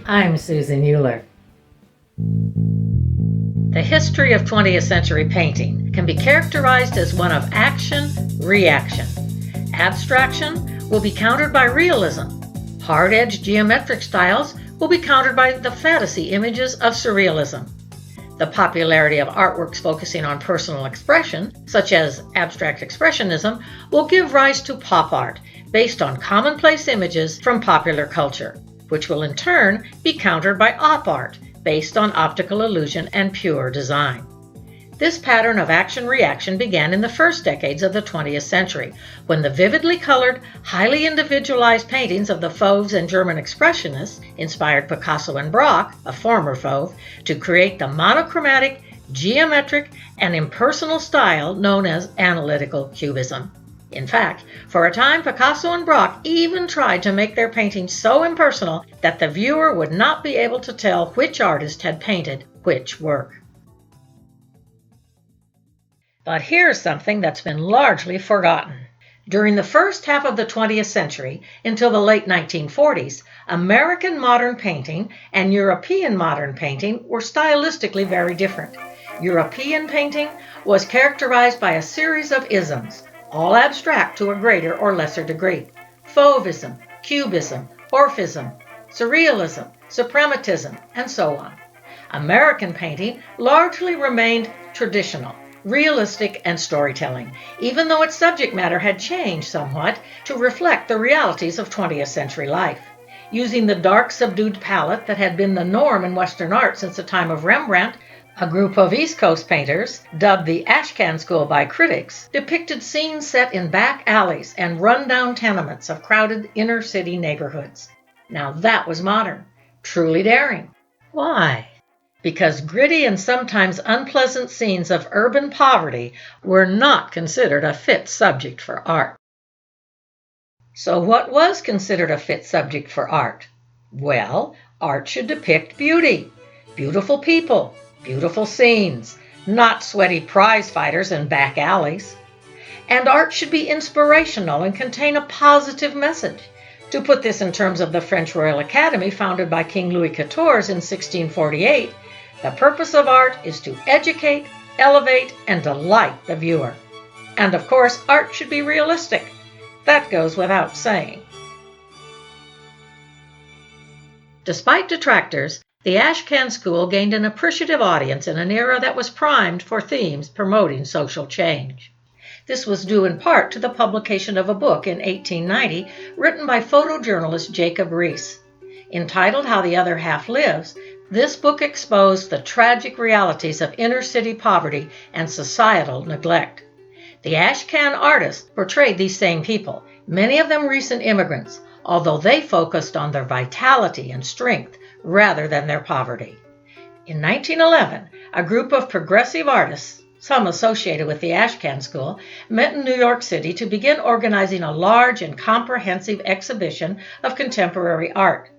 I'm Susan Euler. The history of 20th century painting can be characterized as one of action-reaction. Abstraction will be countered by realism. Hard-edged geometric styles will be countered by the fantasy images of surrealism. The popularity of artworks focusing on personal expression, such as Abstract Expressionism, will give rise to pop art based on commonplace images from popular culture, which will in turn be countered by op art based on optical illusion and pure design. This pattern of action-reaction began in the first decades of the 20th century, when the vividly colored, highly individualized paintings of the Fauves and German Expressionists inspired Picasso and Braque, a former Fauve, to create the monochromatic, geometric, and impersonal style known as analytical Cubism. In fact, for a time, Picasso and Braque even tried to make their paintings so impersonal that the viewer would not be able to tell which artist had painted which work. But here's something that's been largely forgotten. During the first half of the 20th century, until the late 1940s, American modern painting and European modern painting were stylistically very different. European painting was characterized by a series of isms, all abstract to a greater or lesser degree: Fauvism, Cubism, Orphism, Surrealism, Suprematism, and so on. American painting largely remained traditional, realistic, and storytelling, even though its subject matter had changed somewhat to reflect the realities of 20th century life. Using the dark, subdued palette that had been the norm in Western art since the time of Rembrandt, a group of East Coast painters, dubbed the Ashcan school by critics, depicted scenes set in back alleys and run-down tenements of crowded inner-city neighborhoods. Now that was modern, truly daring. Why? Because gritty and sometimes unpleasant scenes of urban poverty were not considered a fit subject for art. So what was considered a fit subject for art? Well, art should depict beauty, beautiful people, beautiful scenes, not sweaty prize fighters in back alleys. And art should be inspirational and contain a positive message. To put this in terms of the French Royal Academy founded by King Louis XIV in 1648, the purpose of art is to educate, elevate, and delight the viewer. And of course, art should be realistic. That goes without saying. Despite detractors, the Ashcan school gained an appreciative audience in an era that was primed for themes promoting social change. This was due in part to the publication of a book in 1890 written by photojournalist Jacob Riis. Entitled How the Other Half Lives, this book exposed the tragic realities of inner-city poverty and societal neglect. The Ashcan artists portrayed these same people, many of them recent immigrants, although they focused on their vitality and strength rather than their poverty. In 1911, a group of progressive artists, some associated with the Ashcan School, met in New York City to begin organizing a large and comprehensive exhibition of contemporary art.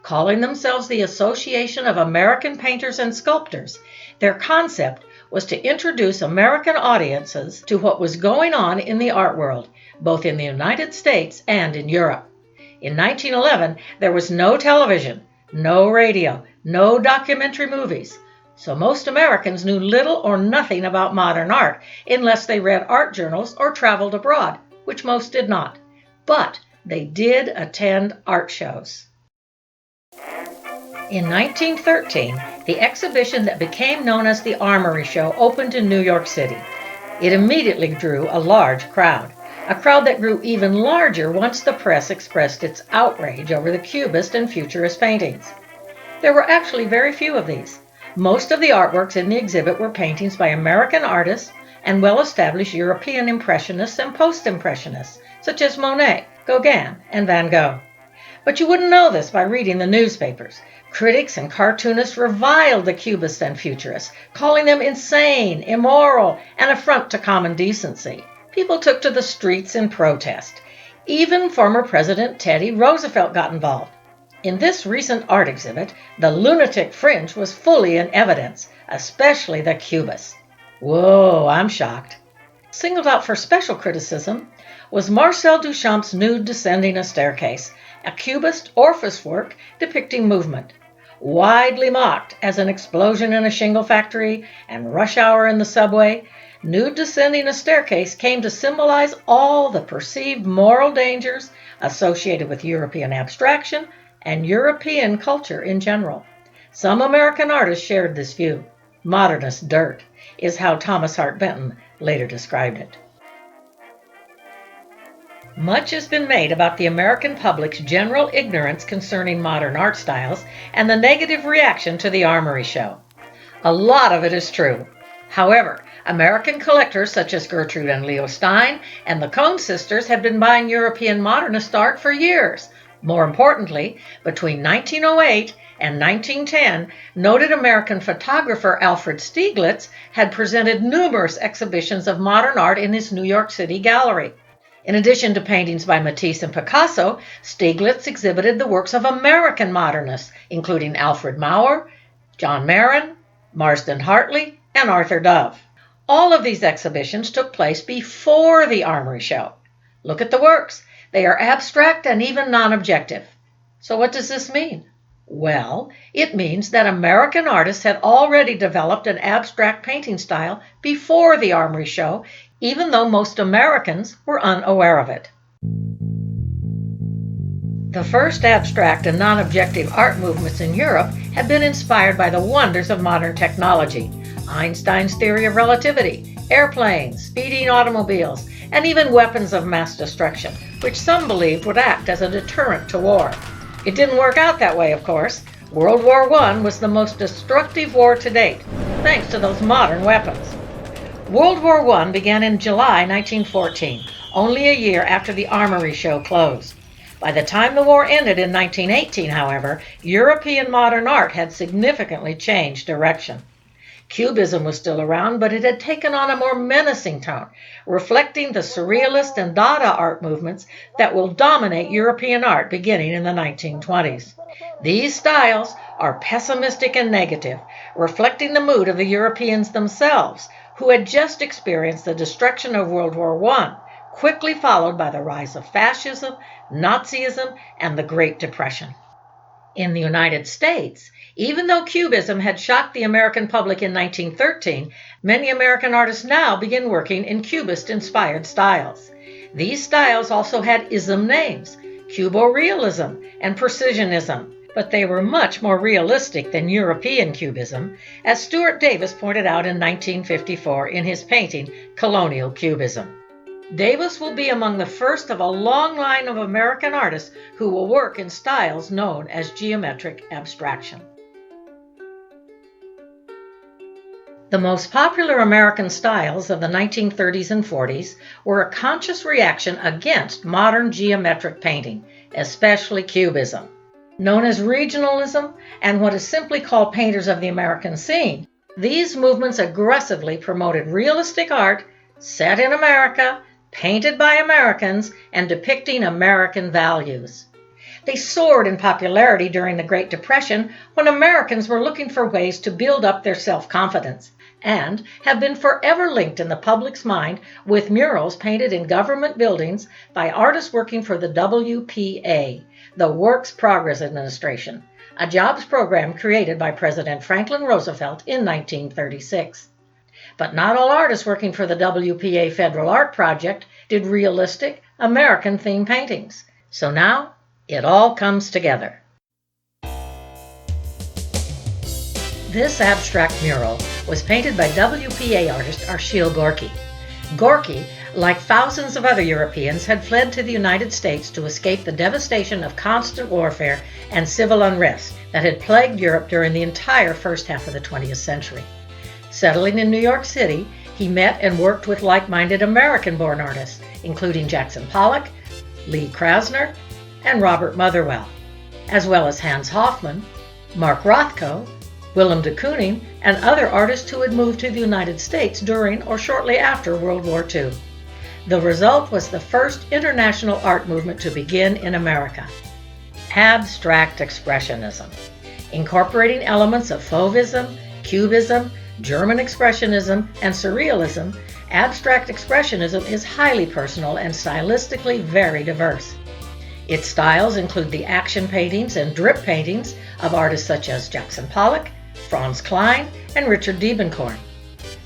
Calling themselves the Association of American Painters and Sculptors, their concept was to introduce American audiences to what was going on in the art world, both in the United States and in Europe. In 1911, there was no television, no radio, no documentary movies, so most Americans knew little or nothing about modern art unless they read art journals or traveled abroad, which most did not. But they did attend art shows. In 1913, the exhibition that became known as the Armory Show opened in New York City. It immediately drew a large crowd, a crowd that grew even larger once the press expressed its outrage over the Cubist and Futurist paintings. There were actually very few of these. Most of the artworks in the exhibit were paintings by American artists and well-established European Impressionists and Post-Impressionists, such as Monet, Gauguin, and Van Gogh. But you wouldn't know this by reading the newspapers. Critics and cartoonists reviled the Cubists and Futurists, calling them insane, immoral, and affront to common decency. People took to the streets in protest. Even former President Teddy Roosevelt got involved. In this recent art exhibit, the lunatic fringe was fully in evidence, especially the Cubists. Whoa, I'm shocked. Singled out for special criticism was Marcel Duchamp's nude descending a staircase, a Cubist Orpheus work depicting movement. Widely mocked as an explosion in a shingle factory and rush hour in the subway, nude descending a staircase came to symbolize all the perceived moral dangers associated with European abstraction and European culture in general. Some American artists shared this view. Modernist dirt is how Thomas Hart Benton later described it. Much has been made about the American public's general ignorance concerning modern art styles and the negative reaction to the Armory Show. A lot of it is true. However, American collectors such as Gertrude and Leo Stein and the Cohn sisters have been buying European modernist art for years. More importantly, between 1908 and 1910, noted American photographer Alfred Stieglitz had presented numerous exhibitions of modern art in his New York City gallery. In addition to paintings by Matisse and Picasso, Stieglitz exhibited the works of American modernists, including Alfred Mauer, John Marin, Marsden Hartley, and Arthur Dove. All of these exhibitions took place before the Armory Show. Look at the works. They are abstract and even non-objective. So what does this mean? Well, it means that American artists had already developed an abstract painting style before the Armory Show, even though most Americans were unaware of it. The first abstract and non-objective art movements in Europe had been inspired by the wonders of modern technology, Einstein's theory of relativity, airplanes, speeding automobiles, and even weapons of mass destruction, which some believed would act as a deterrent to war. It didn't work out that way, of course. World War I was the most destructive war to date, thanks to those modern weapons. World War I began in July 1914, only a year after the Armory Show closed. By the time the war ended in 1918, however, European modern art had significantly changed direction. Cubism was still around, but it had taken on a more menacing tone, reflecting the surrealist and Dada art movements that will dominate European art beginning in the 1920s. These styles are pessimistic and negative, reflecting the mood of the Europeans themselves, who had just experienced the destruction of World War I, quickly followed by the rise of fascism, Nazism, and the Great Depression. In the United States, even though Cubism had shocked the American public in 1913, many American artists now begin working in Cubist-inspired styles. These styles also had ism names, Cuborealism and Precisionism, but they were much more realistic than European Cubism, as Stuart Davis pointed out in 1954 in his painting Colonial Cubism. Davis will be among the first of a long line of American artists who will work in styles known as geometric abstraction. The most popular American styles of the 1930s and 40s were a conscious reaction against modern geometric painting, especially Cubism. Known as regionalism and what is simply called painters of the American scene, these movements aggressively promoted realistic art set in America, painted by Americans, and depicting American values. They soared in popularity during the Great Depression when Americans were looking for ways to build up their self-confidence, and have been forever linked in the public's mind with murals painted in government buildings by artists working for the WPA, the Works Progress Administration, a jobs program created by President Franklin Roosevelt in 1936. But not all artists working for the WPA Federal Art Project did realistic, American-themed paintings. So now, it all comes together. This abstract mural was painted by WPA artist Arshile Gorky. Gorky, like thousands of other Europeans, had fled to the United States to escape the devastation of constant warfare and civil unrest that had plagued Europe during the entire first half of the 20th century. Settling in New York City, he met and worked with like-minded American-born artists, including Jackson Pollock, Lee Krasner, and Robert Motherwell, as well as Hans Hofmann, Mark Rothko, Willem de Kooning, and other artists who had moved to the United States during or shortly after World War II. The result was the first international art movement to begin in America, Abstract Expressionism, incorporating elements of Fauvism, Cubism, German Expressionism, and Surrealism. Abstract Expressionism is highly personal and stylistically very diverse. Its styles include the action paintings and drip paintings of artists such as Jackson Pollock, Franz Kline, and Richard Diebenkorn.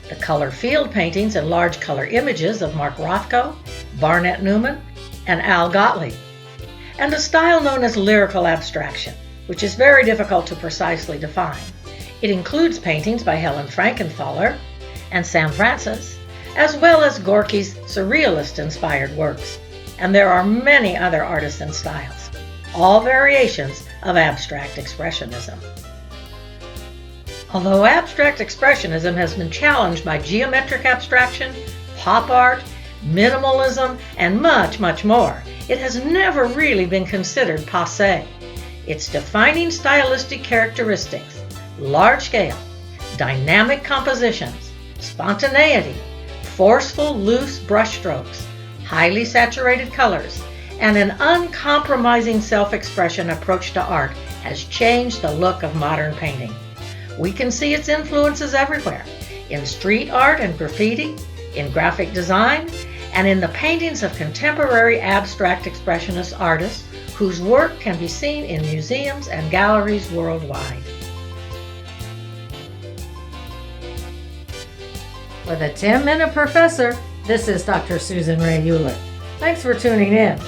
The color field paintings and large color images of Mark Rothko, Barnett Newman, and Al Gottlieb. And a style known as lyrical abstraction, which is very difficult to precisely define. It includes paintings by Helen Frankenthaler and Sam Francis, as well as Gorky's surrealist-inspired works. And there are many other artists and styles, all variations of abstract expressionism. Although abstract expressionism has been challenged by geometric abstraction, pop art, minimalism, and much, much more, it has never really been considered passé. Its defining stylistic characteristics, large-scale, dynamic compositions, spontaneity, forceful, loose brushstrokes, highly saturated colors, and an uncompromising self-expression approach to art has changed the look of modern painting. We can see its influences everywhere, in street art and graffiti, in graphic design, and in the paintings of contemporary abstract expressionist artists whose work can be seen in museums and galleries worldwide. For the 10-Minute Professor, this is Dr. Susan Ray Euler. Thanks for tuning in.